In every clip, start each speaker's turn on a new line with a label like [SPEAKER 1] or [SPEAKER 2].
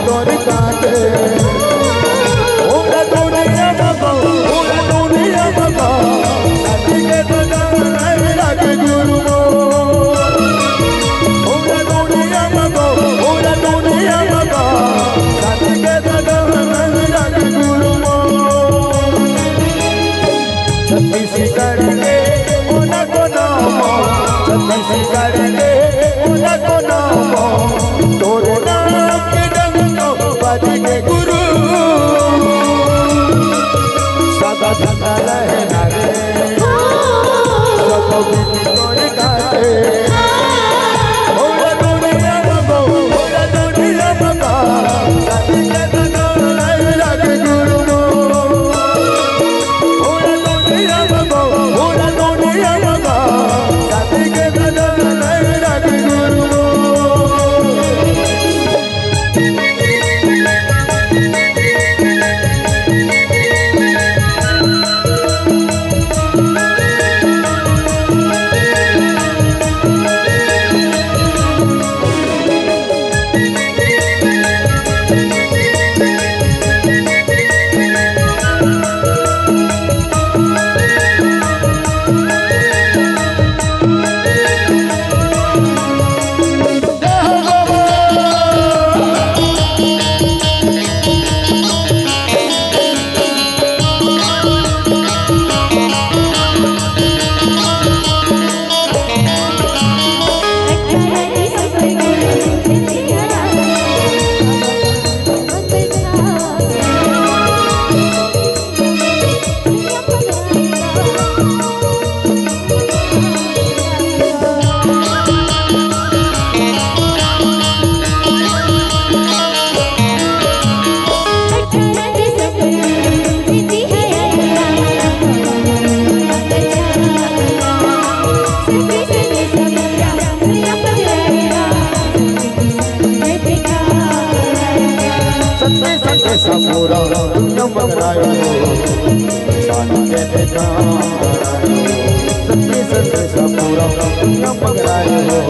[SPEAKER 1] তোর কাছে ওরা দুনিয়া বাবা ওরা দুনিয়া বাবা সাথে তো জানাই রাখে গুরু ওরা দুনিয়া বাবা ওরা দুনিয়া বাবা সাথে তো জানাই রাখে গুরু सत्य करके उना को नाम सत्य करके उना को नाम तोरे नाम के डंको बजके गुरु सदा सदा रहना रे सब बीती तोरे काटे ओरा दुनिया बाबा ओरा दुनिया बाबा सत्य तो जानाई राखे गुरु ओरा दुनिया बाबा साथी के बदल नहीं राखे गुरु पूरा दुनिया मंगरायो सानी के देखा सत्य सत्य सा पूरा दुनिया मंगरायो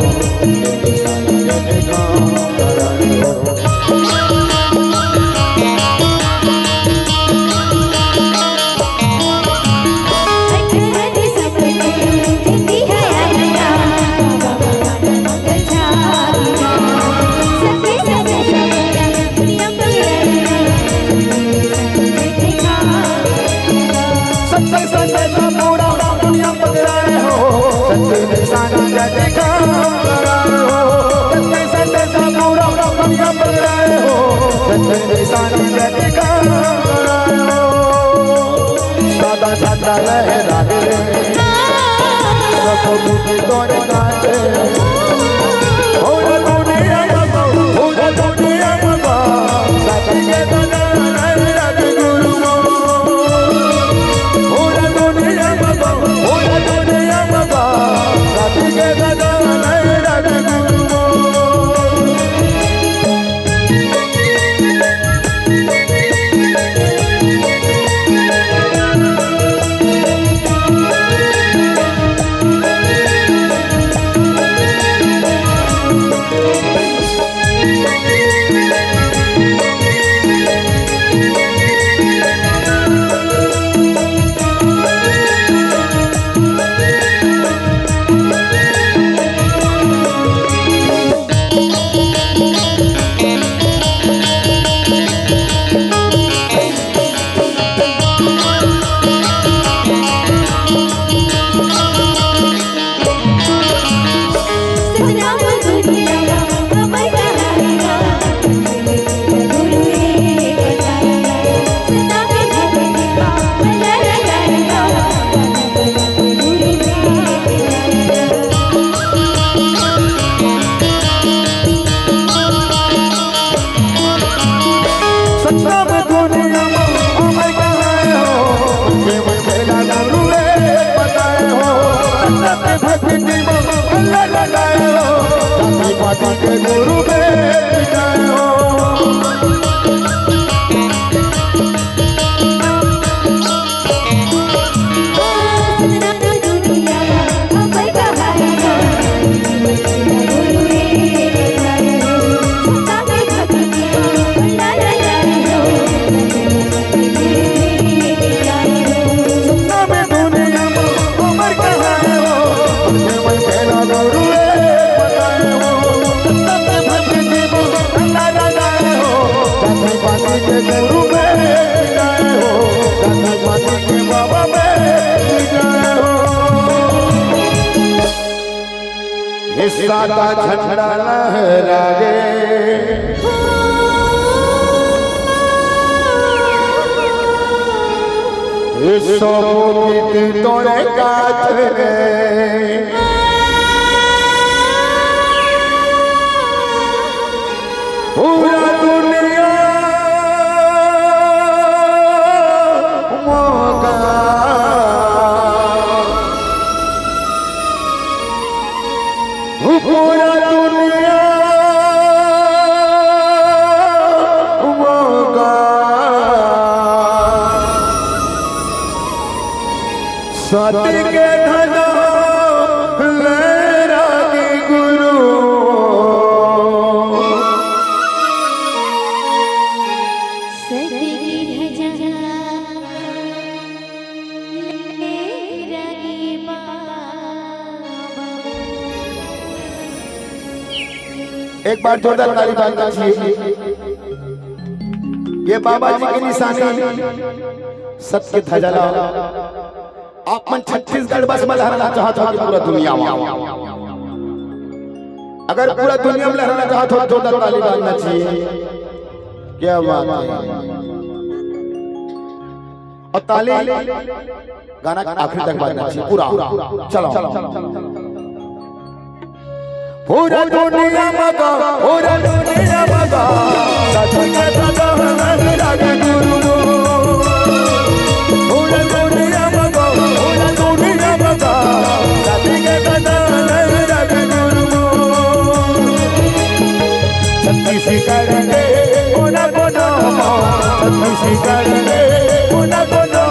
[SPEAKER 1] सानी के देखा सादा सादा लहरा रे सब बूटी तोरे काटे ओरा दुनिया बाबा ओरा दुनिया बाबा साथी के नहीं राखे गुरु ओरा दुनिया बाबा ओरा दुनिया बाबा साथी के नहीं राखे गुरु सादा झंडा लहराए सो गीत तोरे गाथ रे पूरा दुनिया मोगा पूरा दुनिया मोगा सत्य के धजा लहरा के गुरु एक बार जोरदार ताली बांधना चाहिए। ये बाबा जी की निशानी सत्य ध्वजा आप मन छत्तीसगढ़ बस में लहराना चाहते हो कि पूरा दुनिया में? अगर पूरा दुनिया में लहराना चाहते हो तो जोरदार ताली बांधना चाहिए। क्या बात है। और ताली गाना आखिरी तक बांधना चाहिए पूरा। चलो पूरा दुनिया मगा पूरा दुनिया मगा सत्य के धजा लहरा के गुरु पूरा दुनिया मगा पूरा दुनिया मगा सत्य के धजा लहरा के गुरु सत्य करेंगे कोना कोना सत्य करेंगे कोना कोना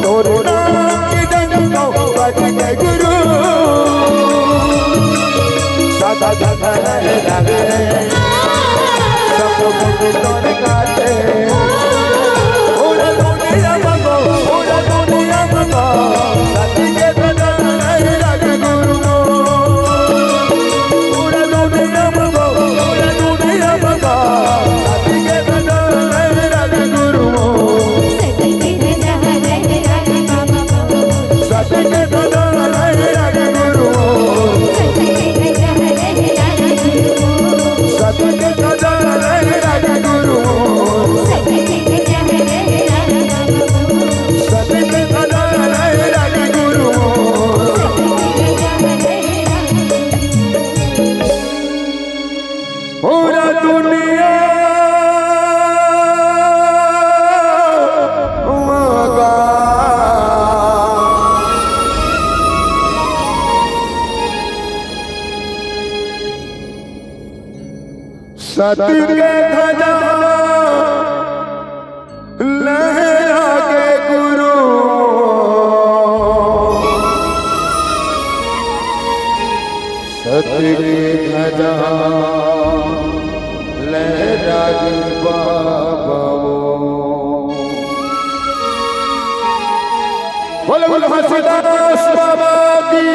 [SPEAKER 1] तोरे नाम की डंका बज के गुरु सादा सादा लहरावे सब मुझे तोरे गाते पूरा दुनिया मगो पूरा दुनिया मगो सत्य के धजा लहरा के गुरु पूरा दुनिया मगो पूरा दुनिया मगो सत्य के धजा लहरा के गुरु सत्य के धजा लहरा के गुरु सत्य के धजा लहरा के गुरु सत्य के धजा लहरा के गुरु पूरा दुनिया मगा सत्य के धजा लहरा के गुरु सत्य के धजा लहरा के बाबा बोलो बोलो हंसदास बाबा की